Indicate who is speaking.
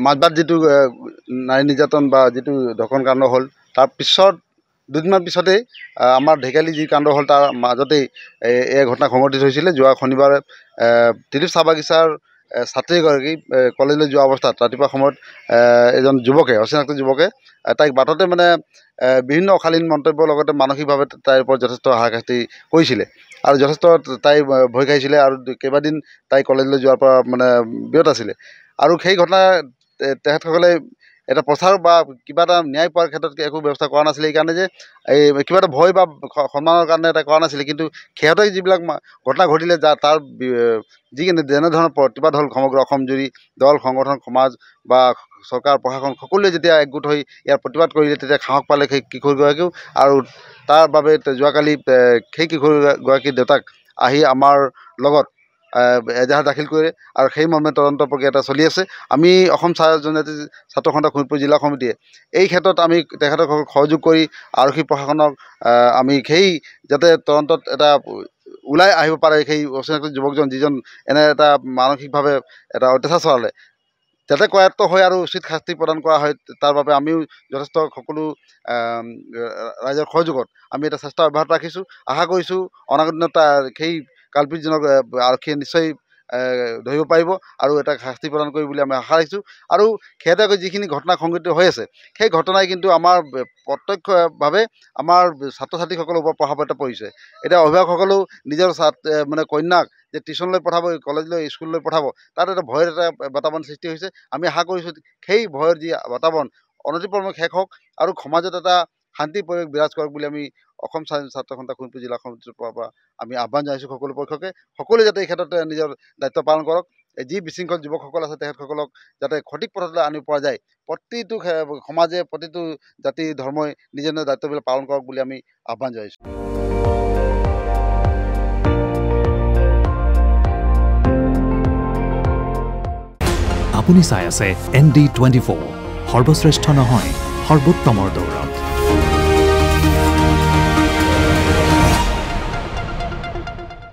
Speaker 1: মাজবাত যিটো নাৰী নিৰ্যাতন বা যিটো ধৰ্ষণ কাণ্ড হ'ল তাৰ পিছত দুদিনমান পিছতেই আমাৰ ঢেকিয়ালী যি কাণ্ড হ'ল তাৰ মাজতেই এই ঘটনা সংঘটিত হৈছিলে। যোৱা শনিবাৰে ত্ৰিদীপ চাহ বাগিচাৰ ছাত্ৰীগৰাকী কলেজলৈ যোৱা অৱস্থাত ৰাতিপুৱা সময়ত এজন যুৱকে অচিনাক্ত যুৱকে তাইক বাটতে মানে বিভিন্ন অশালীন মন্তব্যৰ লগতে মানসিকভাৱে তাইৰ ওপৰত যথেষ্ট হাৰাশাস্তি কৰিছিলে আৰু যথেষ্ট তাই ভয় খাইছিলে আৰু কেইবাদিন তাই কলেজলৈ যোৱাৰ পৰা মানে বিৰত আছিলে। আৰু সেই ঘটনা তেখেতসকলে এটা প্ৰচাৰ বা কিবা এটা ন্যায় পোৱাৰ ক্ষেত্ৰত একো ব্যৱস্থা কৰা নাছিলে। এইকাৰণে যে এই কিবা এটা ভয় বা সন্মানৰ কাৰণে এটা কৰা নাছিলে। কিন্তু সিহঁতে যিবিলাক ঘটনা ঘটিলে তাৰ যেনেধৰণৰ প্ৰতিবাদ হ'ল সমগ্ৰ অসমজুৰি দল সংগঠন সমাজ বা চৰকাৰ প্ৰশাসন সকলোৱে যেতিয়া একগোট হৈ ইয়াৰ প্ৰতিবাদ কৰিলে তেতিয়া সাহস পালে সেই কিশোৰগৰাকীও। আৰু তাৰ বাবে যোৱাকালি সেই কিশোৰগৰাকীৰ দেউতাক আহি আমাৰ লগত এজাহাৰ দাখিল কৰে আৰু সেই মৰ্মে তদন্ত প্ৰক্ৰিয়া এটা চলি আছে। আমি অসম জনজাতি ছাত্ৰ সন্থা শোণিতপুৰ জিলা সমিতিয়ে এই ক্ষেত্ৰত আমি তেখেতসকলক সহযোগ কৰি আৰক্ষী প্ৰশাসনক আমি সেই যাতে তদন্তত এটা ওলাই আহিব পাৰে সেই অচিনাক্ত যুৱকজন যিজন এনে এটা মানসিকভাৱে এটা অত্যাচাৰ চলালে যাতে কৰায়ত্ব হয় আৰু উচিত শাস্তি প্ৰদান কৰা হয়। তাৰ বাবে আমিও যথেষ্ট সকলো ৰাইজৰ সহযোগত আমি এটা চেষ্টা অব্যাহত ৰাখিছোঁ। আশা কৰিছোঁ অনাগত দিনত সেই কালপিতজনক আৰক্ষীয়ে নিশ্চয় ধৰিব পাৰিব আৰু এটা শাস্তি প্ৰদান কৰিব বুলি আমি আশা ৰাখিছোঁ। আৰু শেহতীয়াকৈ যিখিনি ঘটনা সংঘটিত হৈ আছে সেই ঘটনাই কিন্তু আমাৰ প্ৰত্যক্ষভাৱে আমাৰ ছাত্ৰ ছাত্ৰীসকলৰ ওপৰত প্ৰভাৱ এটা পৰিছে। এতিয়া অভিভাৱকসকলেও নিজৰ মানে কন্যাক যে টিউশ্যনলৈ পঠাব, কলেজলৈ স্কুললৈ পঠাব, তাত এটা ভয়ৰ এটা বাতাবৰণ সৃষ্টি হৈছে। আমি আশা কৰিছোঁ সেই ভয়ৰ যি বাতাবৰণ অনতিপলমে শেষ হওক আৰু সমাজত এটা শান্তি পৰিৱেশ বিৰাজ কৰক বুলি আমি অসম ছাত্ৰ সন্থা শোণিতপুৰ জিলা সমিতিৰ পৰা আমি আহ্বান জনাইছোঁ সকলো পক্ষকে। সকলোৱে যাতে এই ক্ষেত্ৰত নিজৰ দায়িত্ব পালন কৰক। যি বিশৃংখল যুৱকসকল আছে তেখেতসকলক যাতে সঠিক পথলৈ আনিব পৰা যায়। প্ৰতিটো সমাজে প্ৰতিটো জাতি ধৰ্মই নিজৰ নিজৰ দায়িত্ববিলাক পালন কৰক বুলি আমি আহ্বান জনাইছোঁ।
Speaker 2: আপুনি চাই আছে ND24, সৰ্বশ্ৰেষ্ঠ নহয় সৰ্বোত্তমৰ দৌৰত।